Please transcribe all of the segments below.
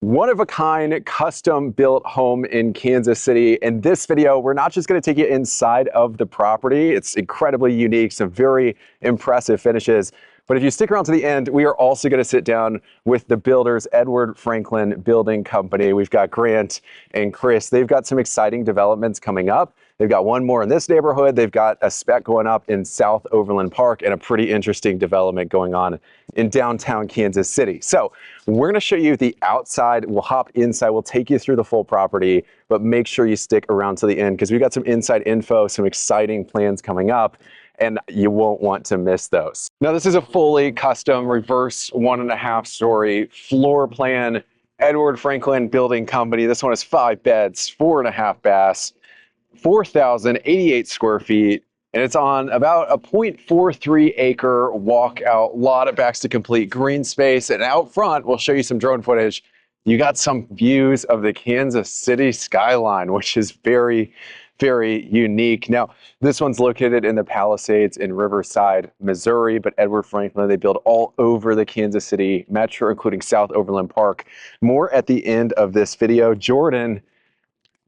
One of a kind custom built home in Kansas City. In this video, we're not just going to take you inside of the property. It's incredibly unique, some very impressive finishes. But if you stick around to the end, we are also going to sit down with the builders, Edward Franklin Building Company. We've got Grant and Chris. They've got some exciting developments coming up. They've got one more in this neighborhood. They've got a spec going up in South Overland Park and a pretty interesting development going on in downtown Kansas City. So we're going to show you the outside. We'll hop inside. We'll take you through the full property, but make sure you stick around to the end because we've got some inside info, some exciting plans coming up, and you won't want to miss those. Now, this is a fully custom reverse 1.5 story floor plan, Edward Franklin Building Company. This one is 5 beds, 4.5 baths, 4,088 square feet, and it's on about a 0.43 acre walkout lot. It backs to complete green space, and out front, we'll show you some drone footage. You got some views of the Kansas City skyline, which is very, very unique. Now, this one's located in the Palisades in Riverside, Missouri, but Edward Franklin, they build all over the Kansas City metro, including South Overland Park. More at the end of this video. Jordan,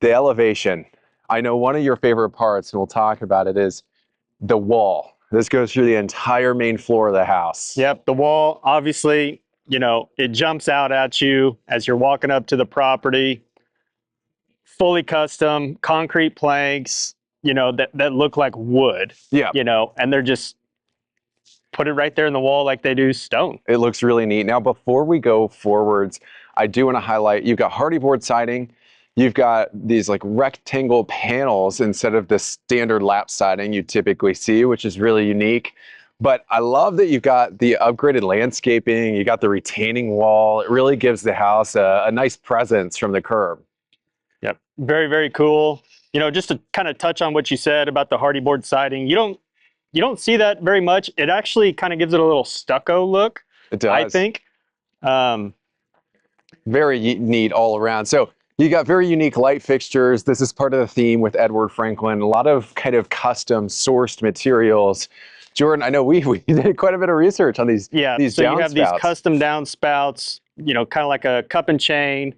the elevation. I know one of your favorite parts, and we'll talk about it, is the wall. This goes through the entire main floor of the house. Yep, the wall, obviously, you know, it jumps out at you as you're walking up to the property. Fully custom, concrete planks, you know, that look like wood. Yeah. You know, and they're just put it right there in the wall like they do stone. It looks really neat. Now, before we go forwards, I do want to highlight, you've got hardy board siding. You've got these like rectangle panels instead of the standard lap siding you typically see, which is really unique. But I love that you've got the upgraded landscaping, you got the retaining wall. It really gives the house a nice presence from the curb. Yep, very, very cool. You know, just to kind of touch on what you said about the hardy board siding, you don't see that very much. It actually kind of gives it a little stucco look. It does. I think. Very neat all around. So you got very unique light fixtures. This is part of the theme with Edward Franklin. A lot of kind of custom sourced materials. Jordan, I know we did quite a bit of research on these. Yeah, these so you have downspouts. these custom downspouts, you know, kind of like a cup and chain,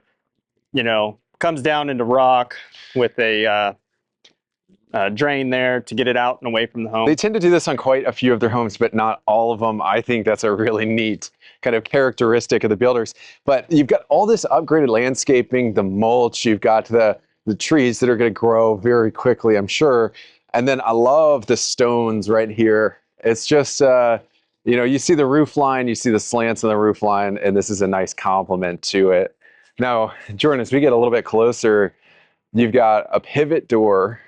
you know, comes down into rock with a drain there to get it out and away from the home. They tend to do this on quite a few of their homes, but not all of them. I think that's a really neat kind of characteristic of the builders. But you've got all this upgraded landscaping, the mulch, you've got the trees that are going to grow very quickly, I'm sure. And then I love the stones right here. It's just, you know, you see the roof line, you see the slants on the roof line, and this is a nice complement to it. Now, Jordan, as we get a little bit closer, you've got a pivot door.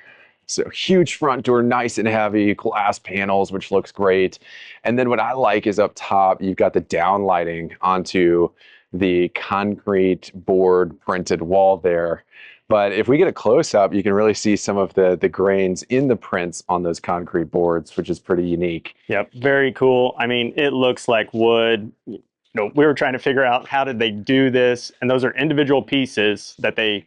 So huge front door, nice and heavy, glass panels, which looks great. And then what I like is up top, you've got the down lighting onto the concrete board printed wall there. But if we get a close up, you can really see some of the grains in the prints on those concrete boards, which is pretty unique. Yep, very cool. I mean, it looks like wood. You know, we were trying to figure out how did they do this, and those are individual pieces that they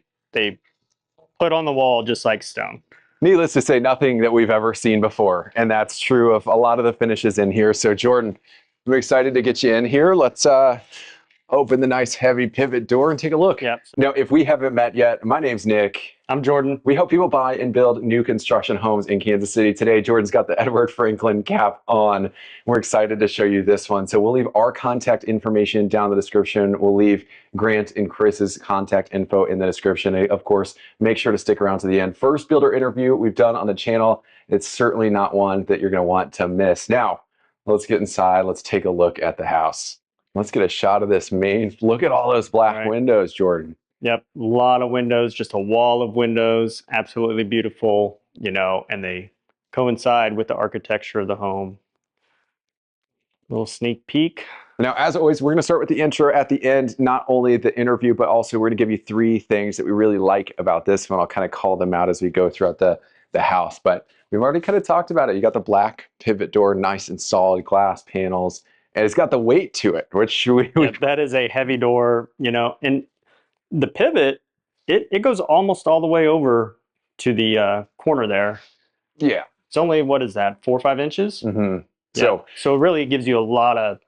put on the wall just like stone. Needless to say, nothing that we've ever seen before, and that's true of a lot of the finishes in here. So Jordan, I'm excited to get you in here. Let's open the nice heavy pivot door and take a look. Yep. Now, if we haven't met yet, my name's Nick. I'm Jordan. We help people buy and build new construction homes in Kansas City. Today, Jordan's got the Edward Franklin cap on. We're excited to show you this one. So we'll leave our contact information down in the description. We'll leave Grant and Chris's contact info in the description. Of course, make sure to stick around to the end. First builder interview we've done on the channel. It's certainly not one that you're going to want to miss. Now, let's get inside. Let's take a look at the house. Let's get a shot of this main. Look at all those black windows, Jordan. Yep, a lot of windows, just a wall of windows, absolutely beautiful, you know, and they coincide with the architecture of the home. Little sneak peek. Now, as always, we're going to start with the intro at the end, not only the interview, but also we're going to give you 3 things that we really like about this one. I'll kind of call them out as we go throughout the house, but we've already kind of talked about it. You got the black pivot door, nice and solid glass panels, and it's got the weight to it, which that is a heavy door, you know, and the pivot, it goes almost all the way over to the corner there. Yeah. It's only, what is that, 4 or 5 inches? Mm-hmm. Yeah. So it really gives you a lot of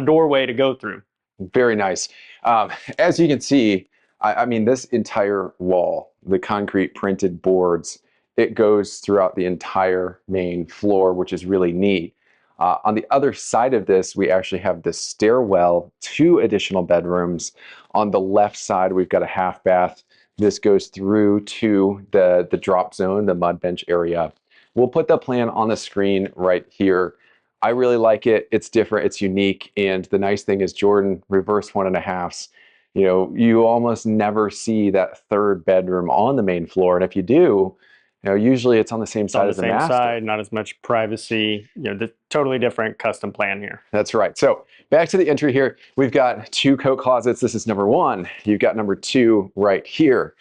doorway to go through. Very nice. As you can see, I mean, this entire wall, the concrete printed boards, it goes throughout the entire main floor, which is really neat. On the other side of this, we actually have this stairwell, 2 additional bedrooms. On the left side, we've got a half bath. This goes through to the drop zone, the mud bench area. We'll put the plan on the screen right here. I really like it. It's different, it's unique. And the nice thing is Jordan reverse 1.5s. You know, you almost never see that 3rd bedroom on the main floor. And if you do, you know, usually it's on the same side as the master. On the same side, not as much privacy, you know, the totally different custom plan here. That's right. So back to the entry here, we've got 2 coat closets. This is number 1. You've got number 2 right here.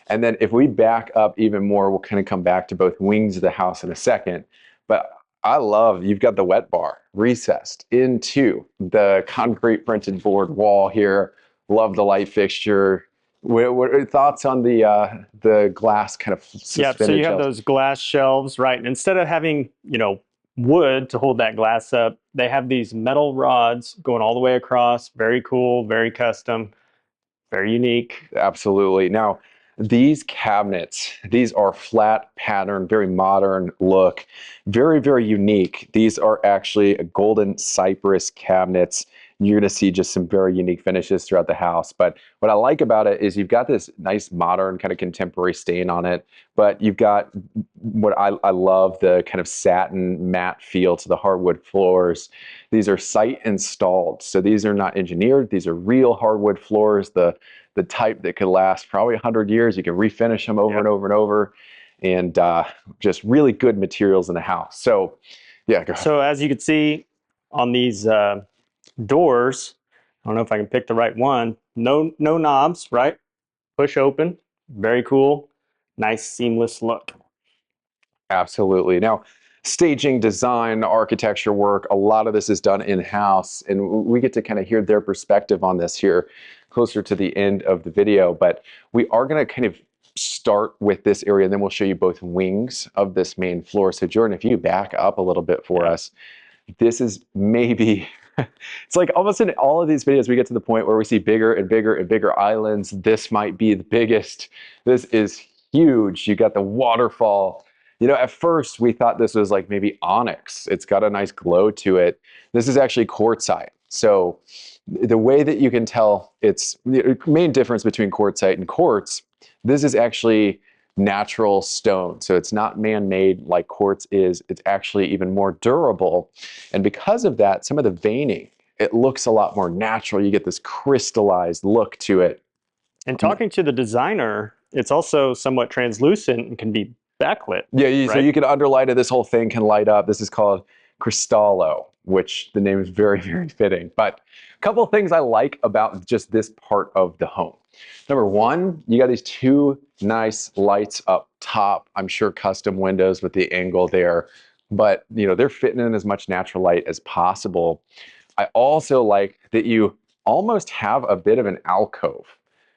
And then if we back up even more, we'll kind of come back to both wings of the house in a second. But I love, you've got the wet bar recessed into the concrete printed board wall here. Love the light fixture. What are your thoughts on the glass kind of suspended so you have shelves? those glass shelves, right? And instead of having, you know, wood to hold that glass up, they have these metal rods going all the way across. Very cool, very custom, very unique. Absolutely. Now, these cabinets, these are flat pattern, very modern look, very, very unique. These are actually golden cypress cabinets. You're going to see just some very unique finishes throughout the house. But what I like about it is you've got this nice modern kind of contemporary stain on it, but you've got what I love, the kind of satin matte feel to the hardwood floors. These are site installed. So these are not engineered. These are real hardwood floors. The type that could last probably 100 years. You can refinish them over and over and over, and just really good materials in the house. So, yeah, go ahead. So as you can see on these doors, I don't know if I can pick the right one. No knobs, right? Push open. Very cool. Nice seamless look. Absolutely. Now, staging, design, architecture work, a lot of this is done in-house, and we get to kind of hear their perspective on this here closer to the end of the video. But we are going to kind of start with this area, and then we'll show you both wings of this main floor. So Jordan, if you back up a little bit for us, this is maybe, it's like almost in all of these videos, we get to the point where we see bigger and bigger and bigger islands. This might be the biggest. This is huge. You got the waterfall. You know, at first we thought this was like maybe onyx. It's got a nice glow to it. This is actually quartzite. So the way that you can tell it's the main difference between quartzite and quartz, this is actually natural stone. So it's not man-made like quartz is. It's actually even more durable. And because of that, some of the veining, it looks a lot more natural. You get this crystallized look to it. And talking to the designer, it's also somewhat translucent and can be backlit. Yeah, right? So you can underlight it. This whole thing can light up. This is called Cristallo, which the name is very, very fitting. But a couple of things I like about just this part of the home. Number 1, you got these 2 nice lights up top. I'm sure custom windows with the angle there, but you know, they're fitting in as much natural light as possible. I also like that you almost have a bit of an alcove.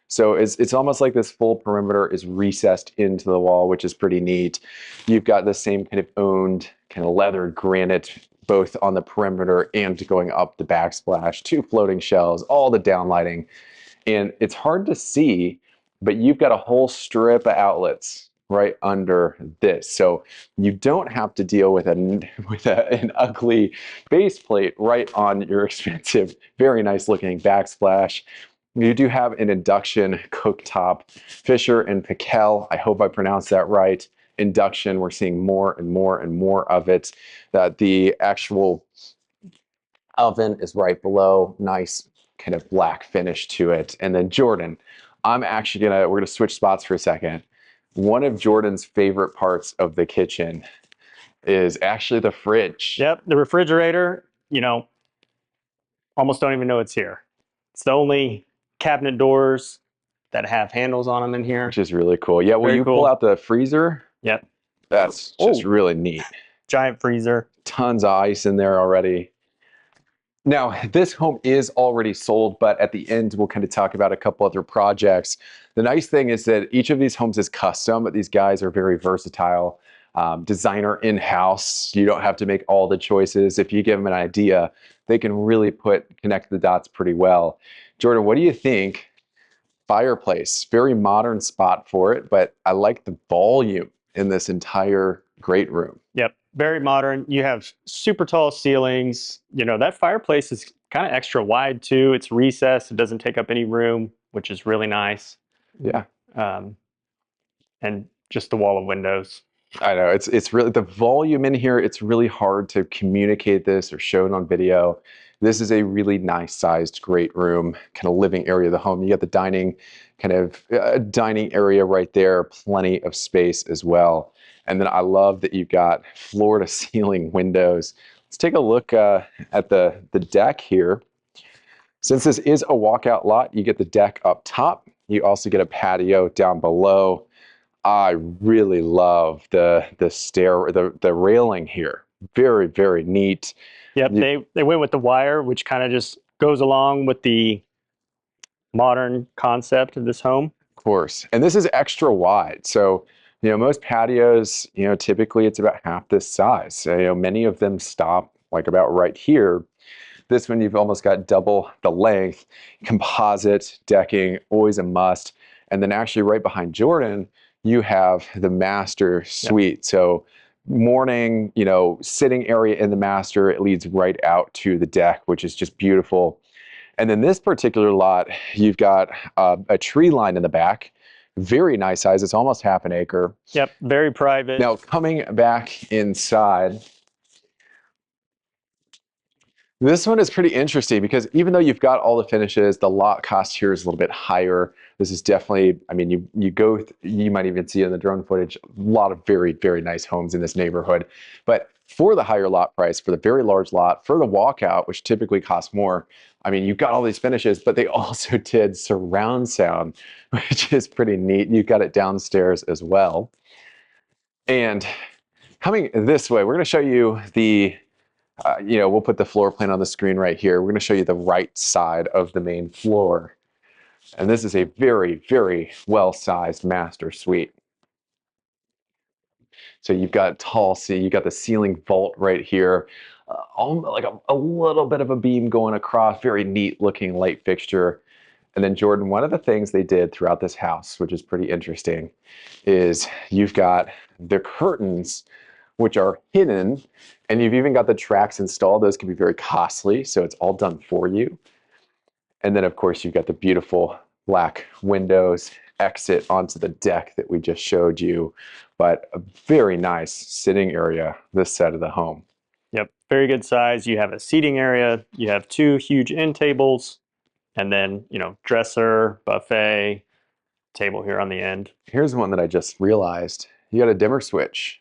So it's almost like this full perimeter is recessed into the wall, which is pretty neat. You've got the same kind of owned kind of leathered granite, both on the perimeter and going up the backsplash, 2 floating shelves, all the downlighting. And it's hard to see, but you've got a whole strip of outlets right under this. So you don't have to deal with an ugly base plate right on your expensive, very nice looking backsplash. You do have an induction cooktop, Fisher and Pickel. I hope I pronounced that right. Induction, we're seeing more and more and more of it. That the actual oven is right below, nice kind of black finish to it. And then Jordan, we're gonna switch spots for a second. One of Jordan's favorite parts of the kitchen is actually the fridge. Yep, the refrigerator, you know, almost don't even know it's here. It's the only cabinet doors that have handles on them in here. Which is really cool. Yeah, when you pull out the freezer, yep, that's just really neat. Giant freezer. Tons of ice in there already. Now, this home is already sold, but at the end, we'll kind of talk about a couple other projects. The nice thing is that each of these homes is custom, but these guys are very versatile. designer in-house. You don't have to make all the choices. If you give them an idea, they can really connect the dots pretty well. Jordan, what do you think? Fireplace, very modern spot for it, but I like the volume in this entire great room. Yep, very modern. You have super tall ceilings. You know, that fireplace is kind of extra wide too. It's recessed. It doesn't take up any room, which is really nice. Yeah. And just the wall of windows. I know it's really the volume in here. It's really hard to communicate this or show it on video. This is a really nice sized, great room, kind of living area of the home. You got the dining, dining area right there, plenty of space as well. And then I love that you've got floor to ceiling windows. Let's take a look at the deck here. Since this is a walkout lot, you get the deck up top. You also get a patio down below. I really love the railing here. Very, very neat. Yep, they went with the wire, which kind of just goes along with the modern concept of this home. Of course. And this is extra wide. So, most patios, typically it's about half this size. So, many of them stop like about right here. This one, you've almost got double the length. Composite decking, always a must. And then actually right behind Jordan, you have the master suite. Yep. So morning, sitting area in the master, it leads right out to the deck, which is just beautiful. And then this particular lot, you've got a tree line in the back. Very nice size. It's almost half an acre. Yep, very private. Now coming back inside, this one is pretty interesting because even though you've got all the finishes, the lot cost here is a little bit higher. This is definitely, I mean, you might even see it in the drone footage, a lot of very, very nice homes in this neighborhood. But for the higher lot price, for the very large lot, for the walkout, which typically costs more, I mean, you've got all these finishes, but they also did surround sound, which is pretty neat. You've got it downstairs as well. And coming this way, we're going to show you the we'll put the floor plan on the screen right here. We're going to show you the right side of the main floor. And this is a very, very well-sized master suite. So you've got tall you've got the ceiling vault right here. Like a little bit of a beam going across, very neat looking light fixture. And then Jordan, one of the things they did throughout this house, which is pretty interesting, is you've got the curtains which are hidden, and you've even got the tracks installed. Those can be very costly, so it's all done for you. And then, of course, you've got the beautiful black windows, exit onto the deck that we just showed you, but a very nice sitting area this side of the home. Yep, very good size. You have a seating area, you have two huge end tables, and then, dresser, buffet, table here on the end. Here's one that I just realized. You got a dimmer switch,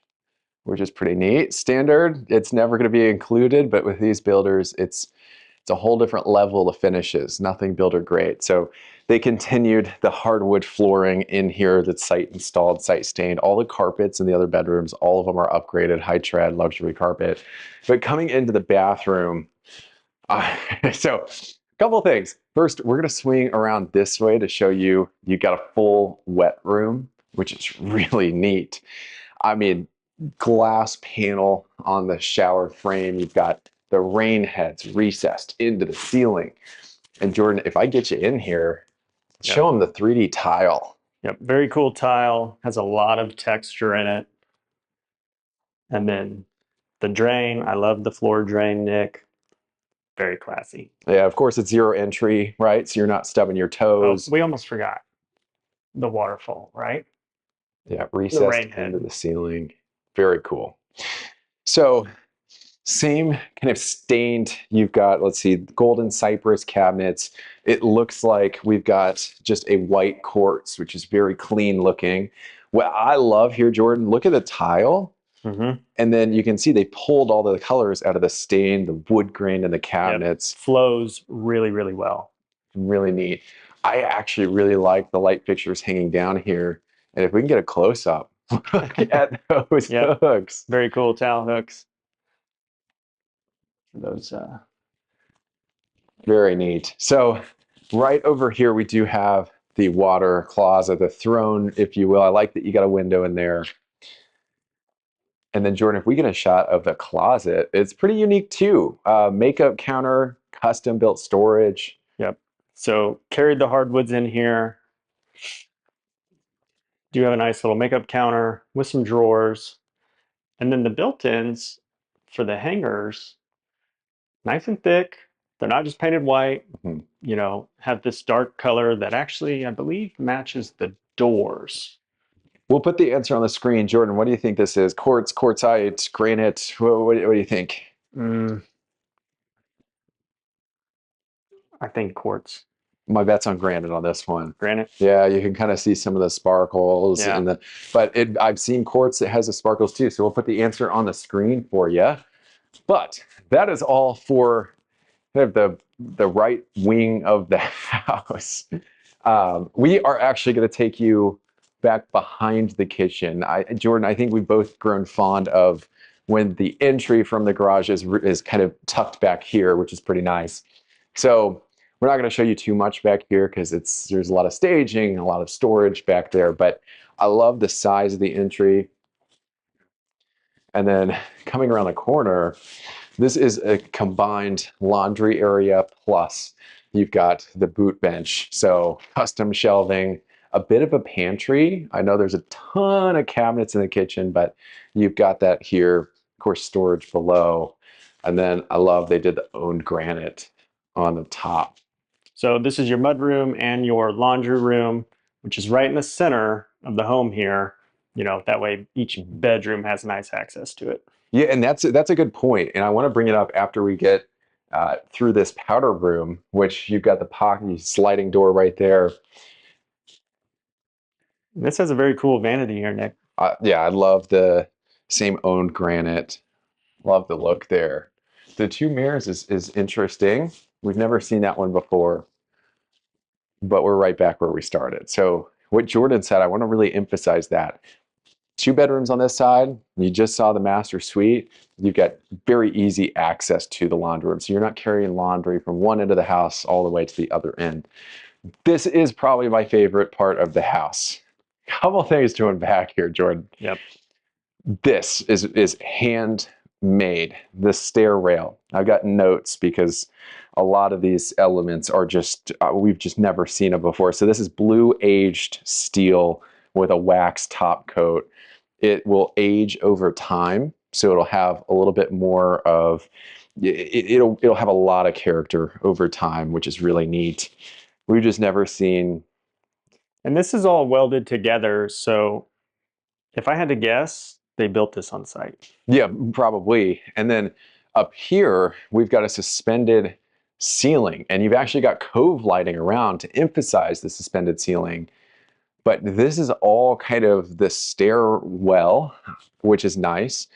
which is pretty neat. Standard, it's never going to be included, but with these builders, it's a whole different level of finishes. Nothing builder great. So they continued the hardwood flooring in here that's site installed, site stained. All the carpets in the other bedrooms, all of them are upgraded, high tread, luxury carpet. But coming into the bathroom, so a couple of things. First, we're going to swing around this way to show you got a full wet room, which is really neat. I mean, glass panel on the shower frame. You've got the rain heads recessed into the ceiling. And Jordan, if I get you in here, show them the 3D tile. Yep, very cool tile. Has a lot of texture in it. And then the drain. I love the floor drain, Nick. Very classy. Yeah, of course, it's zero entry, right? So you're not stubbing your toes. Oh, we almost forgot the waterfall, right? Yeah, recessed into the ceiling. Very cool. So same kind of stained, you've got, let's see, golden cypress cabinets. It looks like we've got just a white quartz, which is very clean looking. What I love here, Jordan, look at the tile. Mm-hmm. And then you can see they pulled all the colors out of the stain, the wood grain in the cabinets. Yep. Flows really, really well. Really neat. I actually really like the light fixtures hanging down here. And if we can get a close-up, look at those hooks. Very cool towel hooks. Those very neat. So right over here we do have the water closet, the throne, if you will. I like that you got a window in there. And then Jordan, if we get a shot of the closet, it's pretty unique too. Makeup counter, custom built storage. Yep. So carried the hardwoods in here. Do have a nice little makeup counter with some drawers. And then the built-ins for the hangers, nice and thick. They're not just painted white, Mhm. you know, have this dark color that actually, I believe, matches the doors. We'll put the answer on the screen. Jordan, what do you think this is? Quartz, quartzite, granite? What do you think? Mm, I think quartz. My bet's on granite on this one. Granite? Yeah, you can kind of see some of the sparkles Yeah. in the, but I've seen quartz that has the sparkles too. So we'll put the answer on the screen for you. But that is all for kind of the right wing of the house. We are actually going to take you back behind the kitchen. Jordan, I think we've both grown fond of when the entry from the garage is kind of tucked back here, which is pretty nice. So we're not going to show you too much back here because there's a lot of staging, a lot of storage back there. But I love the size of the entry. And then coming around the corner, this is a combined laundry area plus you've got the boot bench. So custom shelving, a bit of a pantry. I know there's a ton of cabinets in the kitchen, but you've got that here. Of course, storage below. And then I love they did the owned granite on the top. So this is your mudroom and your laundry room, which is right in the center of the home here. You know, that way each bedroom has nice access to it. Yeah, and that's a good point. And I want to bring it up after we get through this powder room, which you've got the pocket sliding door right there. This has a very cool vanity here, Nick. Yeah, I love the same owned granite. Love the look there. The two mirrors is interesting. We've never seen that one before, but we're right back where we started. So what Jordan said, I want to really emphasize that. Two bedrooms on this side. You just saw the master suite. You've got very easy access to the laundry room. So you're not carrying laundry from one end of the house all the way to the other end. This is probably my favorite part of the house. Couple things to unpack here, Jordan. Yep. This is handmade. The stair rail. I've got notes because a lot of these elements are just we've just never seen it before. So this is blue aged steel with a wax top coat. It will age over time, so it'll have a little bit more of it'll have a lot of character over time, which is really neat. We've just never seen. And this is all welded together. So if I had to guess, they built this on site. Yeah, probably. And then up here, we've got a suspended ceiling, and you've actually got cove lighting around to emphasize the suspended ceiling. But this is all kind of the stairwell, which is nice.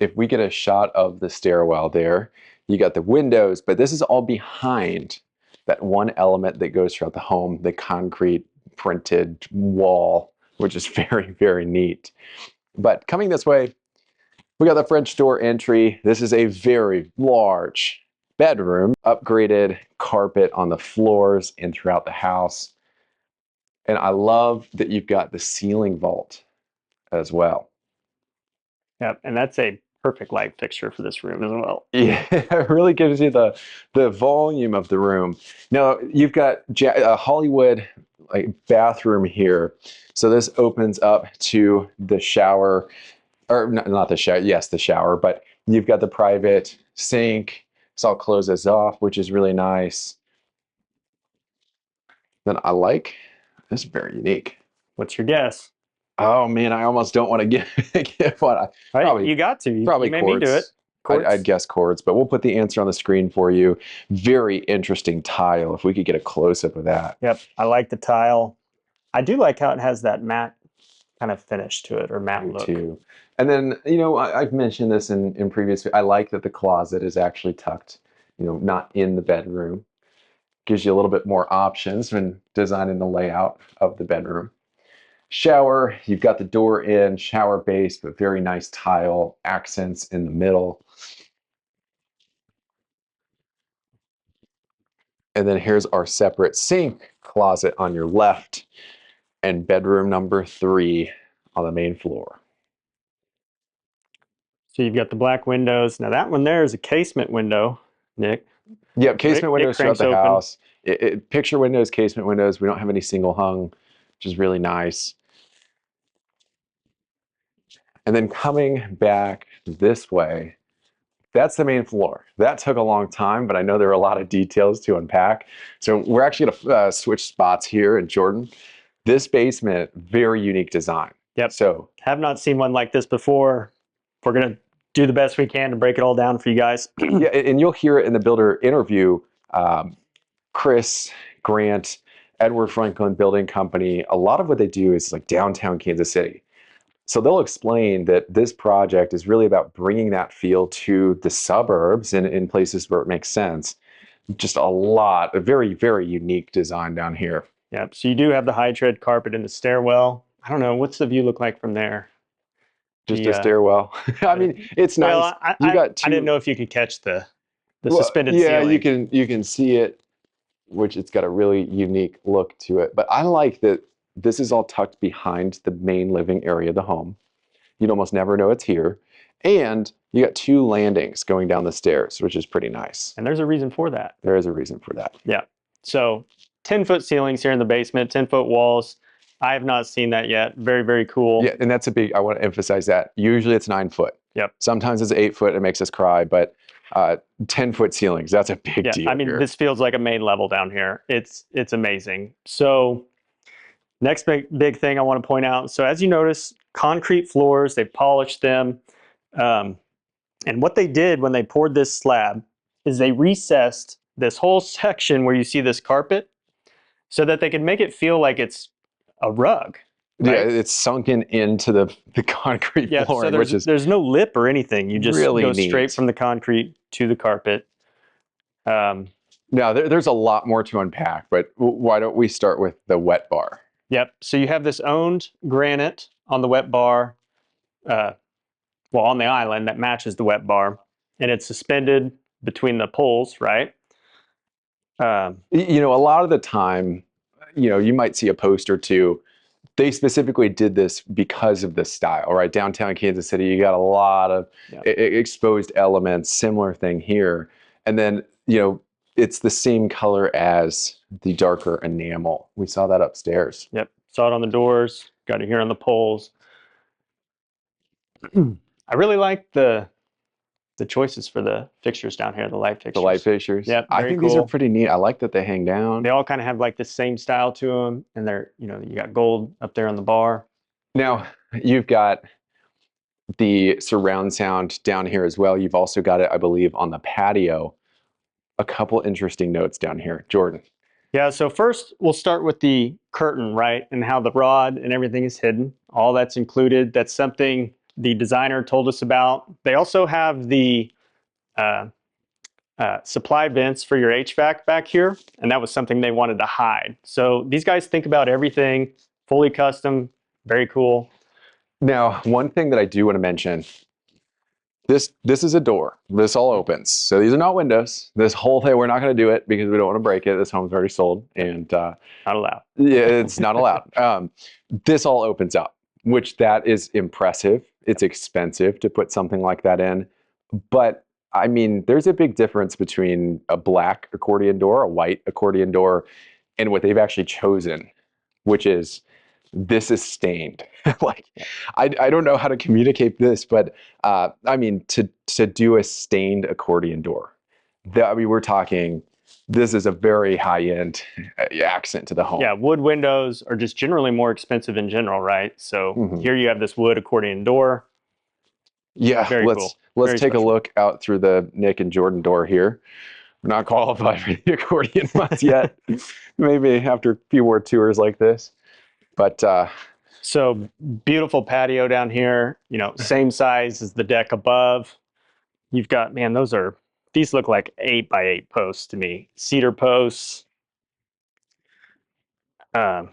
If we get a shot of the stairwell there, you got the windows, but this is all behind that one element that goes throughout the home, the concrete printed wall, which is very, very neat. But coming this way, we got the French door entry. This is a very large bedroom, upgraded carpet on the floors and throughout the house. And I love that you've got the ceiling vault as well. Yep. And that's a perfect light fixture for this room as well. Yeah, it really gives you the volume of the room. Now you've got a Hollywood like bathroom here, so this opens up to the shower, or not the shower. Yes, the shower, but you've got the private sink. So I'll close this off, which is really nice. Then I like this is very unique. What's your guess? Oh man, I almost don't want to give one. Right, Probably you got to. probably You made me do it. quartz. I'd guess quartz, but we'll put the answer on the screen for you. Very interesting tile. If we could get a close up of that. Yep. I like the tile. I do like how it has that matte kind of finish to it, or matte look. Too. And then, you know, I've mentioned this in previous. I like that the closet is actually tucked, you know, not in the bedroom. Gives you a little bit more options when designing the layout of the bedroom. Shower, you've got the door in, shower base, but very nice tile accents in the middle. And then here's our separate sink closet on your left and bedroom number 3 on the main floor. So you've got the black windows. Now that one there is a casement window, Nick. Yep, casement windows throughout cranks the open. house. Picture windows, casement windows. We don't have any single hung, which is really nice. And then coming back this way, that's the main floor. That took a long time, but I know there are a lot of details to unpack. So we're actually going to switch spots here in Jordan. This basement, very unique design. Yep. So have not seen one like this before. We're going to do the best we can to break it all down for you guys. yeah, and you'll hear it in the builder interview. Chris, Grant, Edward Franklin Building Company, a lot of what they do is like downtown Kansas City. So they'll explain that this project is really about bringing that feel to the suburbs and in places where it makes sense. Just a very, very unique design down here. Yep. So you do have the high tread carpet in the stairwell. I don't know, what's the view look like from there? Just a stairwell. I mean, it's nice. Well, I didn't know if you could catch the suspended ceiling. Yeah, you can see it, which it's got a really unique look to it. But I like that this is all tucked behind the main living area of the home. You'd almost never know it's here. And you got 2 landings going down the stairs, which is pretty nice. And there's a reason for that. There is a reason for that. Yeah. So 10-foot ceilings here in the basement, 10-foot walls. I have not seen that yet. Very, very cool. Yeah, and that's I want to emphasize that. Usually it's 9 foot. Yep. Sometimes it's 8 foot. It makes us cry, but 10-foot ceilings, that's a big deal. I mean, here. This feels like a main level down here. It's amazing. So next big thing I want to point out. So as you notice, concrete floors, they've polished them. And what they did when they poured this slab is they recessed this whole section where you see this carpet so that they could make it feel like it's a rug. Right? Yeah, it's sunken into the concrete flooring, so there's no lip or anything. You just really go neat. straight from the concrete to the carpet. Now, there's a lot more to unpack, but why don't we start with the wet bar? Yep. So you have this owned granite on the wet bar, on the island that matches the wet bar, and it's suspended between the poles, right? You know, a lot of the time, you know, you might see a post or two. They specifically did this because of this style, right? Downtown Kansas City, you got a lot of exposed elements, similar thing here. And then, you know, it's the same color as the darker enamel. We saw that upstairs. Yep, saw it on the doors, got it here on the poles. I really like the choices for the fixtures down here, the light fixtures. The light fixtures. Yep, I think these are pretty neat. I like that they hang down. They all kind of have like the same style to them, and they're, you know, you got gold up there on the bar. Now, you've got the surround sound down here as well. You've also got it, I believe, on the patio. A couple interesting notes down here. Jordan. Yeah, so first we'll start with the curtain, right? And how the rod and everything is hidden. All that's included. That's something the designer told us about. They also have the supply vents for your HVAC back here, and that was something they wanted to hide. So these guys think about everything, fully custom, very cool. Now, one thing that I do want to mention, this is a door. This all opens. So these are not windows. This whole thing, we're not going to do it because we don't want to break it. This home's already sold, and not allowed. Yeah, it's not allowed. This all opens up, which that is impressive. It's expensive to put something like that in, but I mean, there's a big difference between a black accordion door, a white accordion door, and what they've actually chosen, which is this is stained. Like, I don't know how to communicate this, but I mean, to do a stained accordion door, I mean, we're talking, this is a very high-end accent to the home. Yeah, wood windows are just generally more expensive in general, right? So here you have this wood accordion door. Yeah, let's take a look out through the Nick and Jordan door here. We're not qualified for the accordion ones yet. Maybe after a few more tours like this. But so beautiful patio down here, you know, same size as the deck above. You've got, man, these look like 8x8 posts to me. Cedar posts.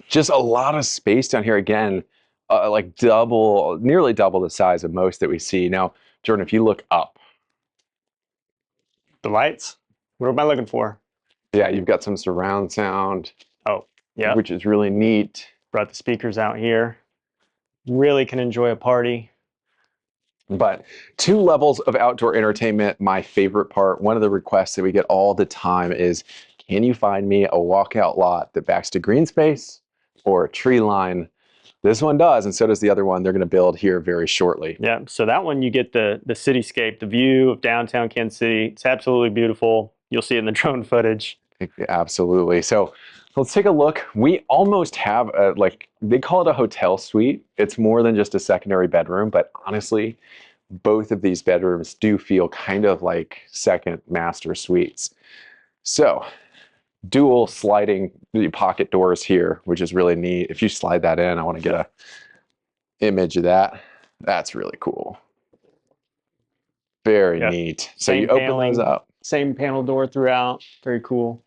Just a lot of space down here again, like nearly double the size of most that we see. Now, Jordan, if you look up. The lights? What am I looking for? Yeah, you've got some surround sound. Oh, yeah. Which is really neat. Brought the speakers out here. Really can enjoy a party. But 2 levels of outdoor entertainment, my favorite part. One of the requests that we get all the time is, can you find me a walkout lot that backs to green space or a tree line? This one does, and so does the other one they're going to build here very shortly. Yeah, so that one you get the cityscape, the view of downtown Kansas City. It's absolutely beautiful. You'll see it in the drone footage. Absolutely. So let's take a look. We almost have a, like, they call it a hotel suite. It's more than just a secondary bedroom, but honestly, both of these bedrooms do feel kind of like second master suites. So dual sliding pocket doors here, which is really neat. If you slide that in, I want to get a image of that. That's really cool. Very Yep. neat. So Same you open those paneling, up. same panel door throughout. Very cool.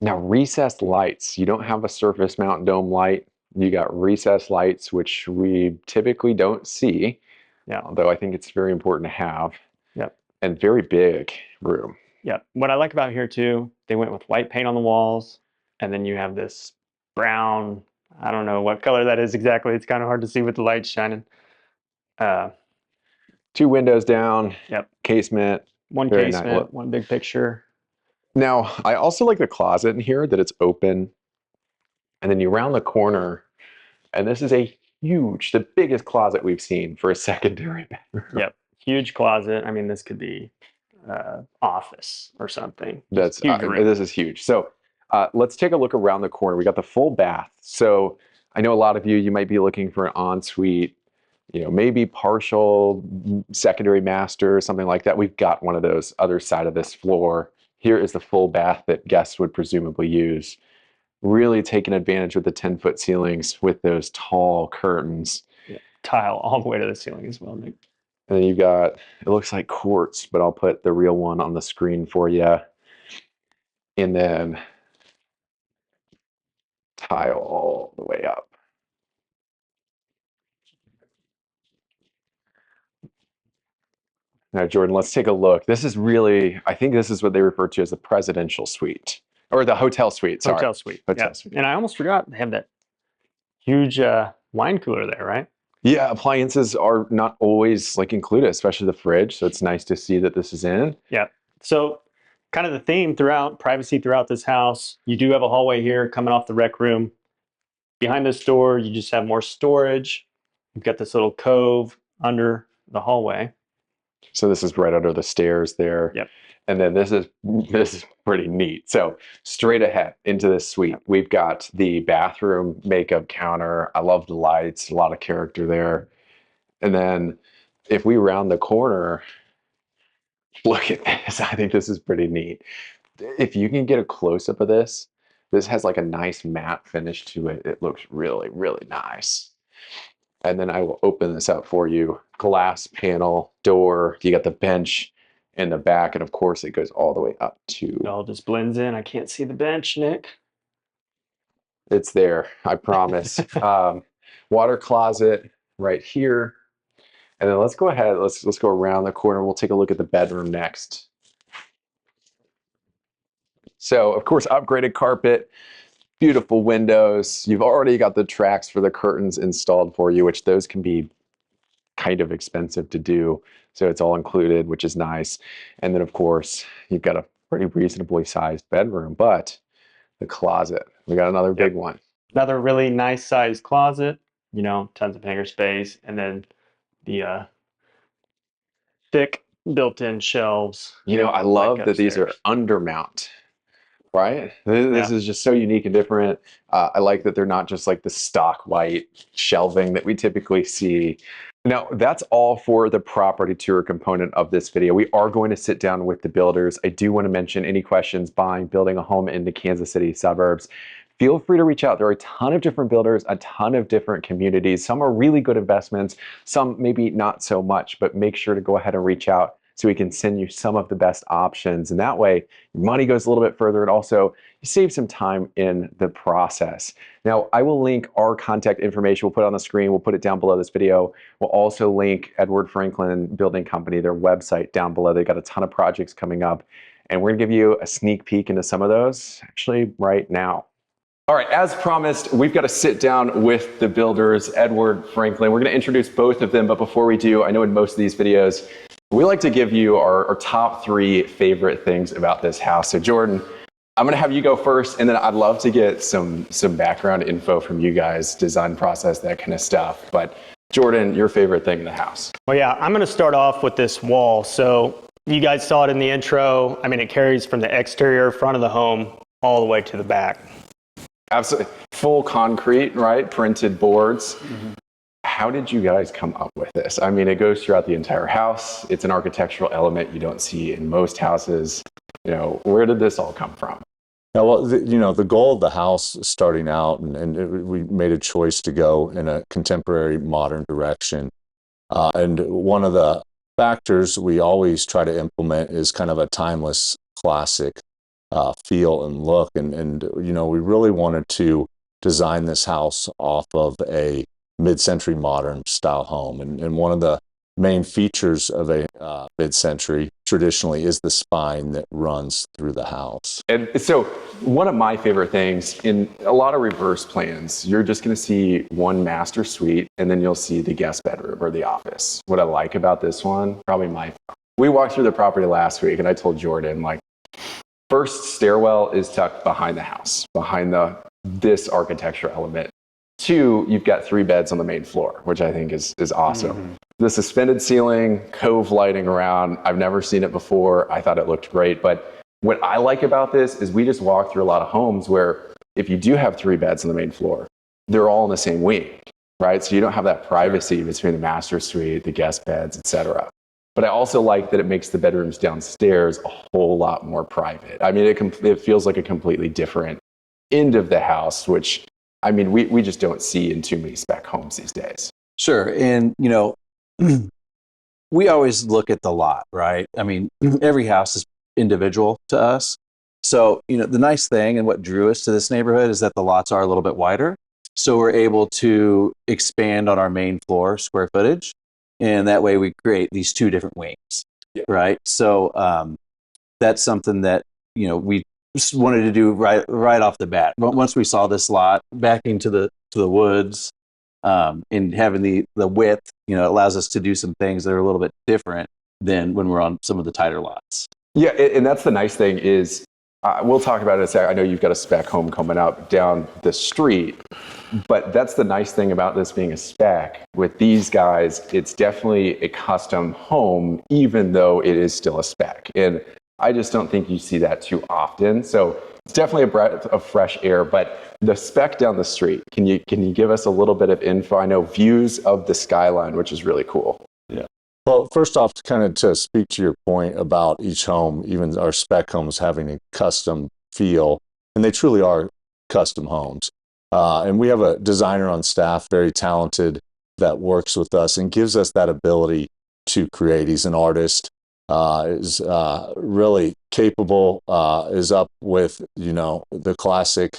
Now, recessed lights. You don't have a surface mount dome light. You got recessed lights, which we typically don't see. Yeah. Although I think it's very important to have. Yep. And very big room. Yep. What I like about here too, they went with white paint on the walls, and then you have this brown. I don't know what color that is exactly. It's kind of hard to see with the lights shining. 2 windows down. Yep. Casement. One Very casement, nice. one big picture. Now, I also like the closet in here, that it's open. And then you round the corner, and this is a huge, the biggest closet we've seen for a secondary bedroom. Yep. Huge closet. I mean, this could be office or something. That's huge room. this is huge. So let's take a look around the corner. We got the full bath. So I know a lot of you might be looking for an ensuite, maybe partial secondary master or something like that. We've got one of those other side of this floor. Here is the full bath that guests would presumably use. Really taking advantage of the 10-foot ceilings with those tall curtains. Yeah. Tile all the way to the ceiling as well, Nick. And then you've got, it looks like quartz, but I'll put the real one on the screen for you. And then tile all the way up. Now, Jordan, let's take a look. This is really, I think this is what they refer to as the presidential suite, or the hotel suite, sorry. Hotel suite. Hotel Yeah. suite. And I almost forgot they have that huge wine cooler there, right? Yeah, appliances are not always like included, especially the fridge. So it's nice to see that this is in. Yeah. So kind of the theme throughout, privacy throughout this house. You do have a hallway here coming off the rec room. Behind this door, you just have more storage. You've got this little cove under the hallway. So this is right under the stairs there. Yep. And then this is pretty neat. So straight ahead into this suite, we've got the bathroom makeup counter. I love the lights, a lot of character there. And then if we round the corner, look at this. I think this is pretty neat. If you can get a close-up of this, this has like a nice matte finish to it. It looks really, really nice. And then I will open this up for you. Glass panel, door, you got the bench in the back, and of course it goes all the way up to... It all just blends in. I can't see the bench, Nick. It's there, I promise. Water closet right here. And then let's go ahead, let's go around the corner. We'll take a look at the bedroom next. So, of course, upgraded carpet, beautiful windows. You've already got the tracks for the curtains installed for you, which those can be kind of expensive to do. So it's all included, which is nice. And then, of course, you've got a pretty reasonably sized bedroom, but the closet, we got another big one. Another really nice sized closet, tons of hanger space. And then the thick built-in shelves. I love that these are undermount, right? This is just so unique and different. I like that they're not just like the stock white shelving that we typically see. Now, that's all for the property tour component of this video. We are going to sit down with the builders. I do want to mention any questions buying, building a home in the Kansas City suburbs. Feel free to reach out. There are a ton of different builders, a ton of different communities. Some are really good investments, some maybe not so much, but make sure to go ahead and reach out so we can send you some of the best options. And that way, your money goes a little bit further, and also you save some time in the process. Now, I will link our contact information. We'll put it on the screen. We'll put it down below this video. We'll also link Edward Franklin Building Company, their website down below. They've got a ton of projects coming up, and we're gonna give you a sneak peek into some of those actually right now. All right, as promised, we've got to sit down with the builders, Edward, Franklin. We're going to introduce both of them, but before we do, I know in most of these videos, we like to give you our top 3 favorite things about this house. So Jordan, I'm going to have you go first, and then I'd love to get some background info from you guys, design process, that kind of stuff. But Jordan, your favorite thing in the house? Well, yeah, I'm going to start off with this wall. So you guys saw it in the intro. I mean, it carries from the exterior front of the home all the way to the back. Absolutely. Full concrete, right? Printed boards. Mm-hmm. How did you guys come up with this? I mean, it goes throughout the entire house. It's an architectural element you don't see in most houses. You know, where did this all come from? Yeah, well, the goal of the house starting out, we made a choice to go in a contemporary modern direction. And one of the factors we always try to implement is kind of a timeless classic feel and look. And we really wanted to design this house off of a mid-century modern style home. And one of the main features of a mid-century traditionally is the spine that runs through the house. And so one of my favorite things in a lot of reverse plans, you're just going to see one master suite and then you'll see the guest bedroom or the office. What I like about this one, we walked through the property last week and I told Jordan, like, first stairwell is tucked behind the house, behind this architecture element. 2, you've got 3 beds on the main floor, which I think is awesome. Mm-hmm. The suspended ceiling, cove lighting around, I've never seen it before. I thought it looked great. But what I like about this is we just walk through a lot of homes where if you do have 3 beds on the main floor, they're all in the same wing, right? So you don't have that privacy between the master suite, the guest beds, etc. But I also like that it makes the bedrooms downstairs a whole lot more private. I mean, it feels like a completely different end of the house, which, I mean, we just don't see in too many spec homes these days. Sure. And, we always look at the lot, right? I mean, every house is individual to us. So, the nice thing and what drew us to this neighborhood is that the lots are a little bit wider. So we're able to expand on our main floor square footage. And that way we create these 2 different wings, right? So that's something that, we just wanted to do right off the bat. But once we saw this lot backing to the woods and having the width, it allows us to do some things that are a little bit different than when we're on some of the tighter lots. Yeah, and that's the nice thing is, we'll talk about it in a second. I know you've got a spec home coming up down the street, but that's the nice thing about this being a spec. With these guys, it's definitely a custom home, even though it is still a spec. And I just don't think you see that too often. So it's definitely a breath of fresh air. But the spec down the street, can you give us a little bit of info? I know views of the skyline, which is really cool. Yeah. Well, first off, to speak to your point about each home, even our spec homes having a custom feel, and they truly are custom homes. And we have a designer on staff, very talented, that works with us and gives us that ability to create. He's an artist, is really capable, is up with, the classic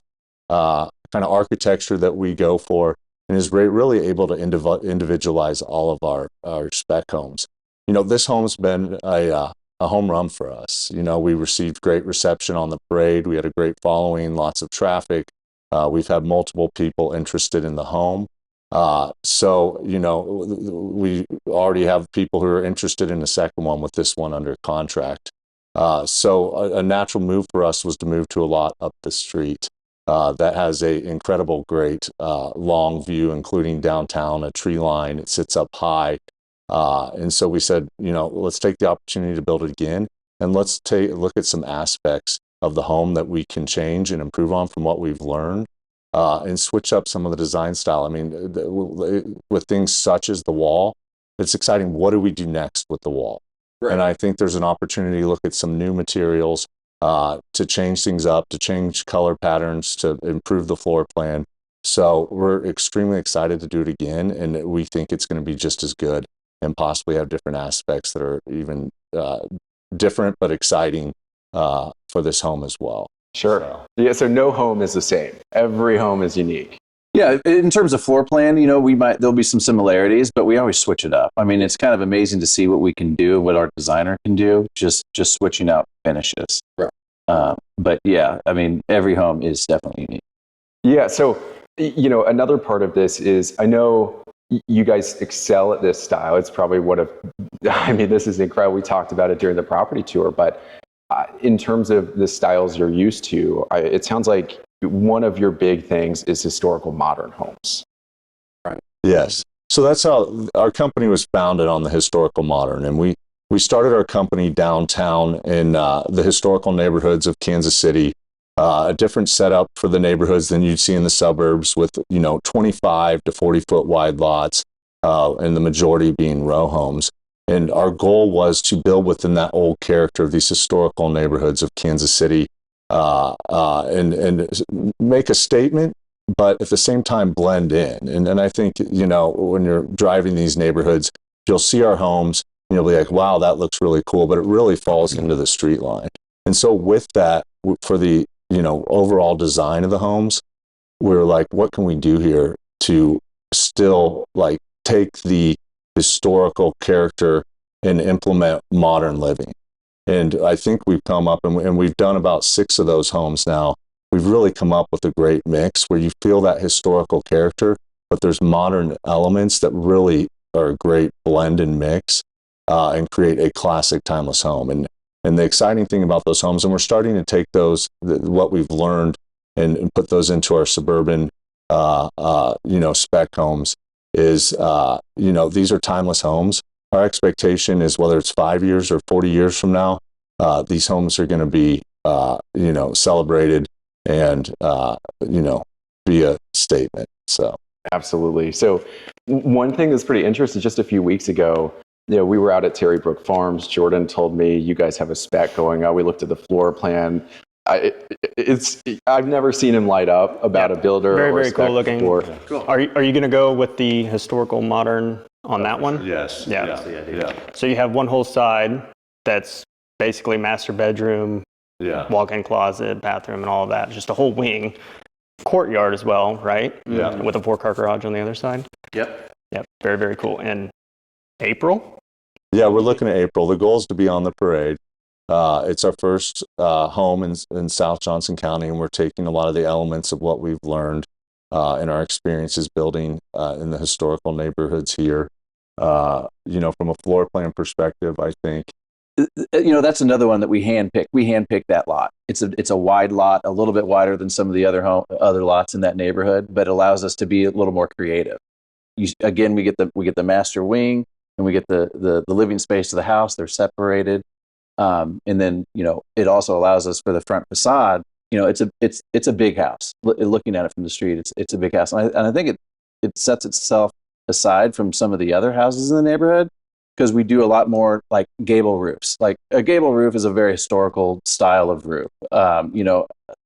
kind of architecture that we go for, and is really able to individualize all of our spec homes. This home's been a home run for us. We received great reception on the parade. We had a great following, lots of traffic. We've had multiple people interested in the home. So, we already have people who are interested in the second one with this one under contract. So a natural move for us was to move to a lot up the street. That has a incredible, great long view, including downtown, a tree line. It sits up high. And so we said, let's take the opportunity to build it again. And let's take a look at some aspects of the home that we can change and improve on from what we've learned, and switch up some of the design style. I mean, with things such as the wall, it's exciting. What do we do next with the wall? Right. And I think there's an opportunity to look at some new materials, to change things up, to change color patterns, to improve the floor plan. So we're extremely excited to do it again, and we think it's going to be just as good and possibly have different aspects that are even different but exciting for this home as well. Sure. Yeah, so no home is the same. Every home is unique. Yeah, in terms of floor plan, there'll be some similarities, but we always switch it up. I mean, it's kind of amazing to see what we can do, what our designer can do, just switching out finishes. Right. But yeah, I mean, every home is definitely unique. Yeah. So, another part of this is I know you guys excel at this style. It's probably I mean, this is incredible. We talked about it during the property tour, but in terms of the styles you're used to, it sounds like one of your big things is historical modern homes. Right. Yes. So that's how our company was founded, on the historical modern. And we started our company downtown in the historical neighborhoods of Kansas City, a different setup for the neighborhoods than you'd see in the suburbs, with 25 to 40-foot wide lots, and the majority being row homes. And our goal was to build within that old character of these historical neighborhoods of Kansas City, and make a statement, but at the same time blend in. And I think, when you're driving these neighborhoods, you'll see our homes and you'll be like, wow, that looks really cool, but it really falls into the street line. And so with that, for the, overall design of the homes, we're like, what can we do here to still like take the historical character and implement modern living? And I think we've come up, and we've done about 6 of those homes now. We've really come up with a great mix where you feel that historical character, but there's modern elements that really are a great blend and mix, and create a classic timeless home. And the exciting thing about those homes, and we're starting to take what we've learned and put those into our suburban, spec homes, is, these are timeless homes. Our expectation is, whether it's 5 years or 40 years from now, these homes are going to be, celebrated and, be a statement. So. Absolutely. So one thing that's pretty interesting, just a few weeks ago, we were out at Terry Brook Farms. Jordan told me you guys have a spec going on. We looked at the floor plan. I've never seen him light up about a builder. Very, or very a spec cool looking. before. Cool. Are you going to go with the historical modern on that one? Yes. Yeah. So you have one whole side that's basically master bedroom, walk-in closet, bathroom, and all of that. Just a whole wing. Courtyard as well, right? Yeah. With a 4-car garage on the other side. Yep. Very, very cool. And April? Yeah, we're looking at April. The goal is to be on the parade. It's our first home in South Johnson County, and we're taking a lot of the elements of what we've learned in our experiences building in the historical neighborhoods here. From a floor plan perspective, I think. That's another one that we handpicked. We handpicked that lot. It's a wide lot, a little bit wider than some of the other lots in that neighborhood, but it allows us to be a little more creative. We get the master wing, and we get the living space of the house. They're separated, and then it also allows us, for the front facade. It's a big house. Looking at it from the street, it's a big house, and I think it sets itself aside from some of the other houses in the neighborhood, because we do a lot more like gable roofs. Like a gable roof is a very historical style of roof. A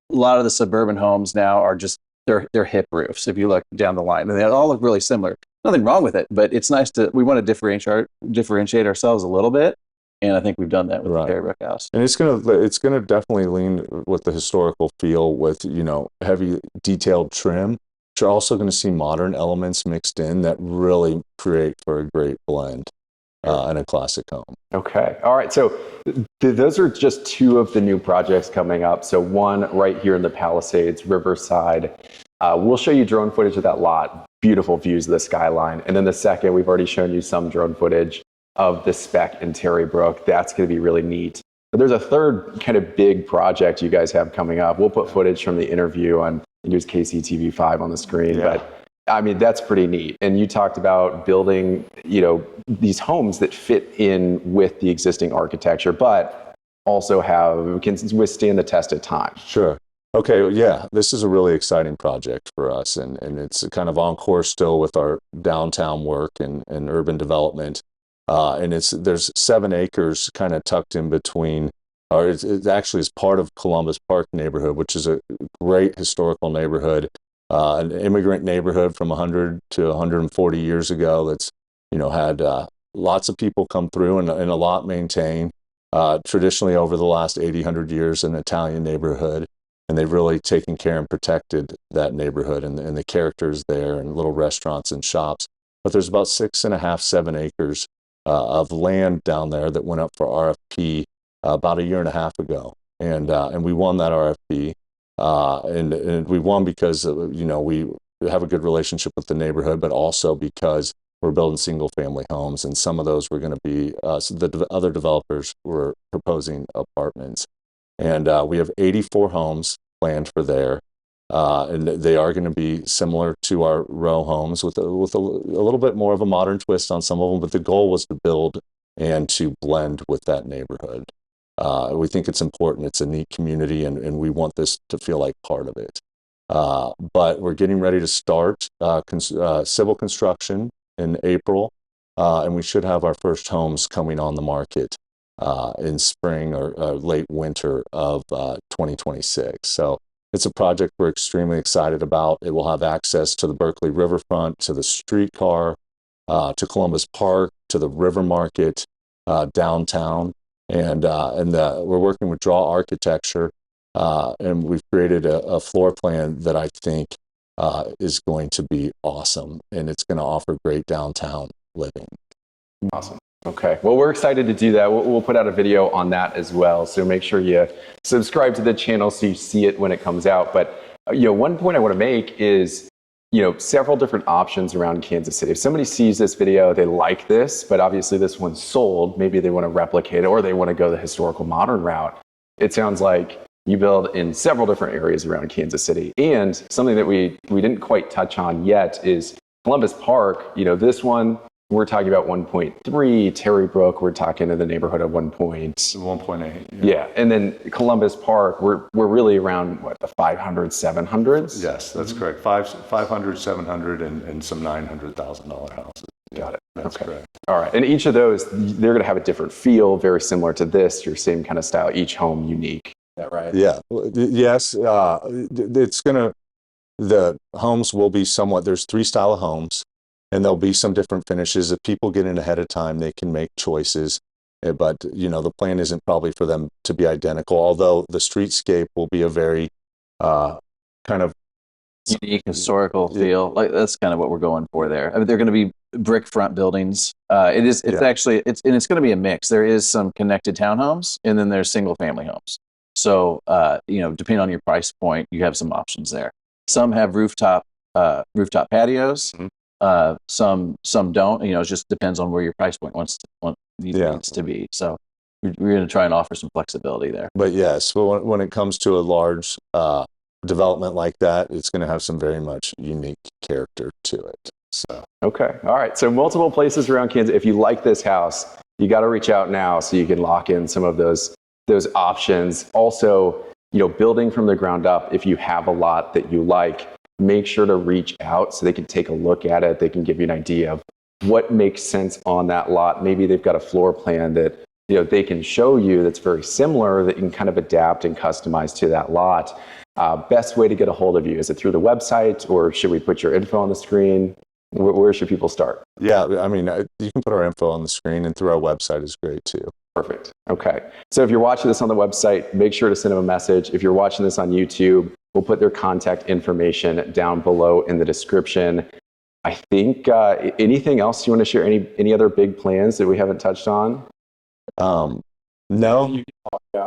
lot of the suburban homes now are just they're hip roofs. If you look down the line, and they all look really similar. Nothing wrong with it, but it's nice we want to differentiate ourselves a little bit, and I think we've done that with the Terry Brook house. And it's gonna definitely lean with the historical feel, with heavy detailed trim. But you're also going to see modern elements mixed in that really create for a great blend. And a classic home. Okay. All right. So those are just 2 of the new projects coming up. So one right here in the Palisades, Riverside. We'll show you drone footage of that lot. Beautiful views of the skyline. And then the second, we've already shown you some drone footage of the spec in Terry Brook. That's going to be really neat. But there's a third kind of big project you guys have coming up. We'll put footage from the interview on, use KCTV5 on the screen. Yeah. But I mean, that's pretty neat. And you talked about building, these homes that fit in with the existing architecture, but also can withstand the test of time. Sure. Okay. Yeah. This is a really exciting project for us, and it's kind of on course still with our downtown work and urban development. And there's 7 acres kind of tucked in between, or it actually is part of Columbus Park neighborhood, which is a great historical neighborhood. An immigrant neighborhood from 100 to 140 years ago that's, had lots of people come through and a lot maintained. Traditionally, over the last 100 years, an Italian neighborhood, and they've really taken care and protected that neighborhood and the characters there, and little restaurants and shops. But there's about 6.5, 7 acres of land down there that went up for RFP about 1.5 years ago, and we won that RFP. And we won because we have a good relationship with the neighborhood, but also because we're building single family homes, and some of those were going to be other developers were proposing apartments. And we have 84 homes planned for there. And they are going to be similar to our row homes with a little bit more of a modern twist on some of them. But the goal was to build and to blend with that neighborhood. We think it's important. It's a neat community, and we want this to feel like part of it. But we're getting ready to start civil construction in April, and we should have our first homes coming on the market in spring or late winter of 2026. So it's a project we're extremely excited about. It will have access to the Berkeley riverfront, to the streetcar, to Columbus Park, to the river market, downtown. And we're working with Draw Architecture, and we've created a floor plan that I think is going to be awesome, and it's going to offer great downtown living. Awesome. Okay. Well, we're excited to do that. We'll put out a video on that as well. So make sure you subscribe to the channel so you see it when it comes out. But one point I want to make is several different options around Kansas City. If somebody sees this video, they like this, but obviously this one's sold, maybe they want to replicate it or they want to go the historical modern route. It sounds like you build in several different areas around Kansas City. And something that we didn't quite touch on yet is Columbus Park. This one, we're talking about 1.3. Terry Brook, we're talking in the neighborhood of 1.8. Yeah. And then Columbus Park, we're really around the 500, 700s? Yes, that's correct. 500, 700, and some $900,000 houses. Got it. That's okay. correct. All right. And each of those, they're going to have a different feel, very similar to this, your same kind of style, each home unique. Is that right? Yeah. Yes. The homes will be somewhat, there's 3 style of homes, and there'll be some different finishes. If people get in ahead of time, they can make choices. But, the plan isn't probably for them to be identical, although the streetscape will be a very kind of unique historical feel. Like that's kind of what we're going for there. I mean, they're going to be brick front buildings. It's going to be a mix. There is some connected townhomes, and then there's single family homes. So, depending on your price point, you have some options there. Some have rooftop patios. Mm-hmm. Some don't. It just depends on where your price point needs to be. So we're going to try and offer some flexibility there. But yes, when it comes to a large development like that, it's going to have some very much unique character to it. So okay, all right. So multiple places around Kansas. If you like this house, you got to reach out now so you can lock in some of those options. Also, building from the ground up. If you have a lot that you like, make sure to reach out so they can take a look at it. They can give you an idea of what makes sense on that lot. Maybe they've got a floor plan that they can show you that's very similar that you can kind of adapt and customize to that lot. Best way to get a hold of you, is it through the website, or should we put your info on the screen? Where should people start? Yeah, I mean, you can put our info on the screen, and through our website is great too. Perfect. Okay. So if you're watching this on the website, make sure to send them a message. If you're watching this on YouTube, we'll put their contact information down below in the description. I think anything else you want to share? Any other big plans that we haven't touched on? No. I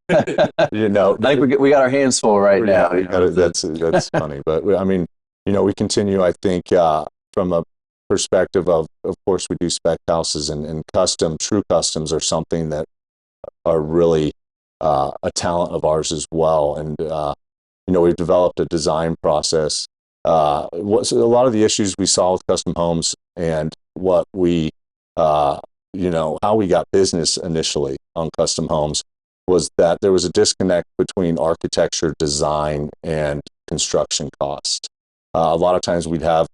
think we got our hands full right now. That's funny, but I mean, we continue. I think from a perspective of course, we do spec houses, and true customs are something that are really a talent of ours as well. And we've developed a design process. A lot of the issues we saw with custom homes, and what we how we got business initially on custom homes, was that there was a disconnect between architecture, design, and construction cost. A lot of times we'd have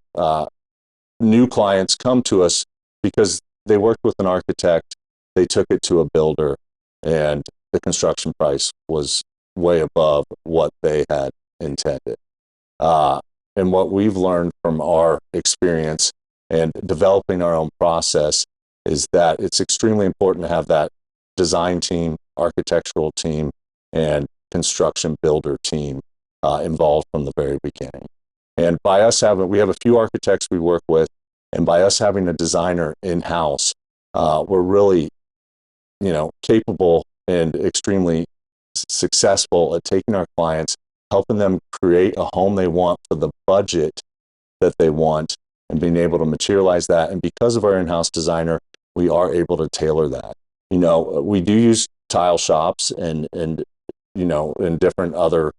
new clients come to us because they worked with an architect, they took it to a builder, and the construction price was way above what they had intended. And what we've learned from our experience and developing our own process is that it's extremely important to have that design team, architectural team, and construction builder team involved from the very beginning. And by us we have a few architects we work with, and by us having a designer in-house, we're really, capable and extremely successful at taking our clients helping them create a home they want for the budget that they want, and being able to materialize that. And because of our in-house designer, we are able to tailor that. We do use tile shops and different other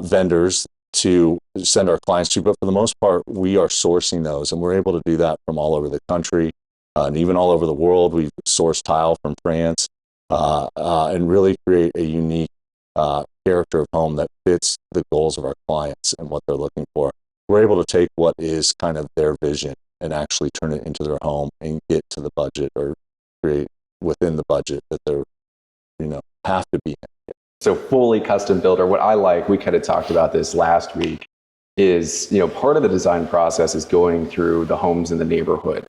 vendors to send our clients to, but for the most part, we are sourcing those, and we're able to do that from all over the country and even all over the world. We've sourced tile from France and really create a unique character of home that fits the goals of our clients and what they're looking for. We're able to take what is kind of their vision and actually turn it into their home and get to the budget, or create within the budget that they're, have to be in. So fully custom built, or what I like, we kind of talked about this last week, is, part of the design process is going through the homes in the neighborhood.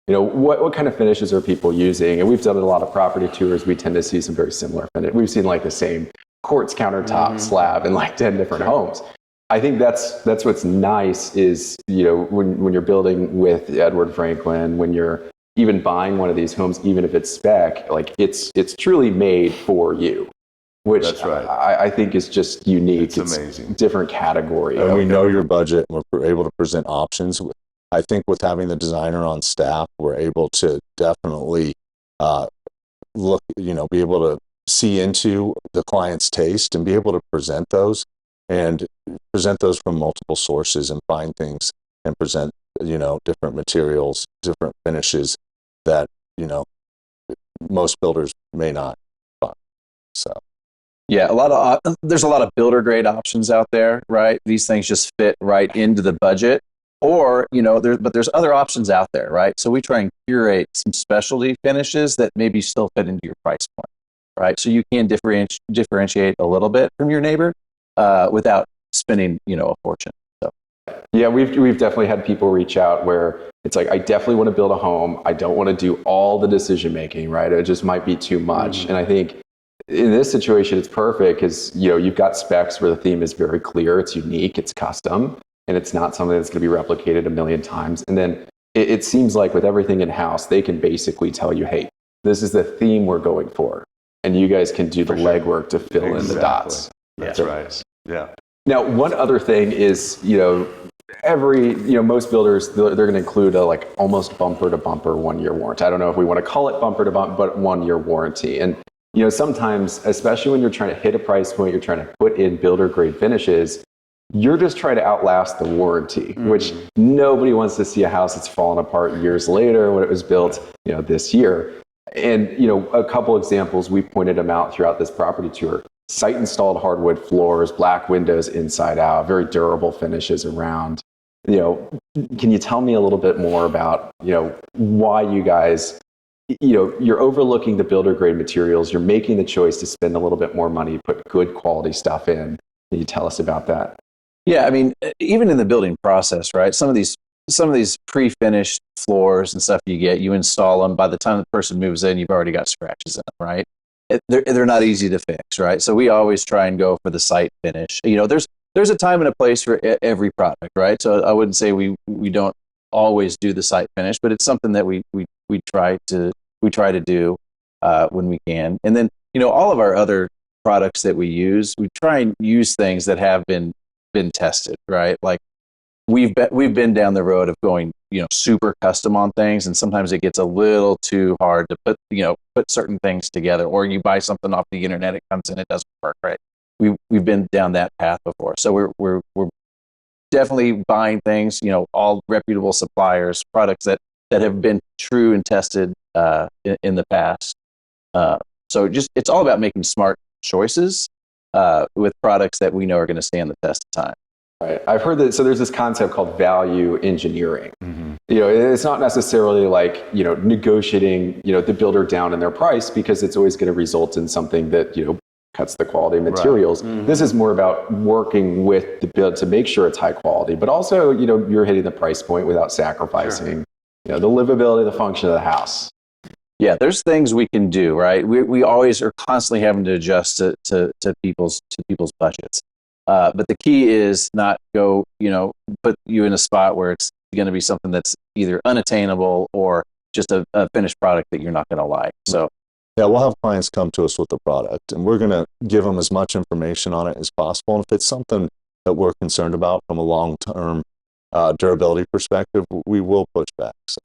What kind of finishes are people using? And we've done a lot of property tours. We tend to see some very similar finishes. We've seen like the same quartz countertop slab in like 10 different homes. I think that's what's nice is, when you're building with Edward Franklin, when you're even buying one of these homes, even if it's spec, like it's truly made for you, which That's right. I think is just unique. It's amazing. Different category. And we know your budget, and we're able to present options. I think with having the designer on staff, we're able to definitely look, be able to see into the client's taste and be able to present those from multiple sources, and find things and present, different materials, different finishes that, most builders may not find. So. Yeah, there's a lot of builder grade options out there, right? These things just fit right into the budget, or but there's other options out there, right? So we try and curate some specialty finishes that maybe still fit into your price point, right? So you can differentiate a little bit from your neighbor without spending a fortune. So. Yeah, we've definitely had people reach out where it's like, I definitely want to build a home. I don't want to do all the decision making, right? It just might be too much, and I think. In this situation, it's perfect because, you've got specs where the theme is very clear, it's unique, it's custom, and it's not something that's going to be replicated a million times. And then it seems like with everything in-house, they can basically tell you, hey, this is the theme we're going for. And you guys can do the legwork to fill in the dots. That's right. Yeah. Now, one other thing is, most builders, they're going to include a like almost bumper to bumper 1-year warranty. I don't know if we want to call it bumper to bumper, but 1-year warranty. And sometimes, especially when you're trying to hit a price point, you're trying to put in builder grade finishes, you're just trying to outlast the warranty, which nobody wants to see a house that's fallen apart years later when it was built, this year. And, a couple examples, we pointed them out throughout this property tour. Site installed hardwood floors, black windows inside out, very durable finishes around. Can you tell me a little bit more about, why you guys, you're overlooking the builder grade materials, you're making the choice to spend a little bit more money, put good quality stuff in. Can you tell us about that? Yeah, I mean, even in the building process, right? Some of these pre-finished floors and stuff you install them. By the time the person moves in, you've already got scratches in them, right? They're not easy to fix, right? So we always try and go for the site finish. There's a time and a place for every product, right? So I wouldn't say we don't always do the site finish, but it's something that we try to do when we can. And then all of our other products that we try and use things that have been tested, right? Like we've been down the road of going super custom on things, and sometimes it gets a little too hard to put certain things together, or you buy something off the internet, it comes in, it doesn't work right. We've been down that path before, so we're definitely buying things, all reputable suppliers, products that have been true and tested in the past. So it's all about making smart choices with products that we know are going to stand the test of time. Right. I've heard that. So there's this concept called value engineering. It's not necessarily like, negotiating, the builder down in their price, because it's always going to result in something that, cuts the quality of materials. Right. This is more about working with the build to make sure it's high quality, but also, you're hitting the price point without sacrificing, the livability, the function of the house. Yeah, there's things we can do, right? We always are constantly having to adjust to people's budgets. But the key is not put you in a spot where it's going to be something that's either unattainable or just a finished product that you're not going to like. So Yeah, we'll have clients come to us with the product, and we're going to give them as much information on it as possible. And if it's something that we're concerned about from a long-term durability perspective, we will push back. So.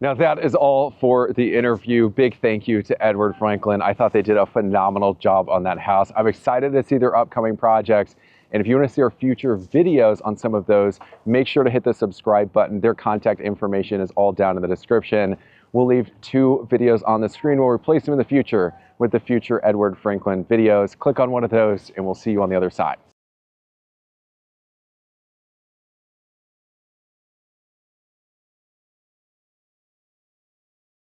Now that is all for the interview. Big thank you to Edward Franklin. I thought they did a phenomenal job on that house. I'm excited to see their upcoming projects. And if you want to see our future videos on some of those, make sure to hit the subscribe button. Their contact information is all down in the description. We'll leave 2 videos on the screen. We'll replace them in the future with the future Edward Franklin videos. Click on one of those and we'll see you on the other side.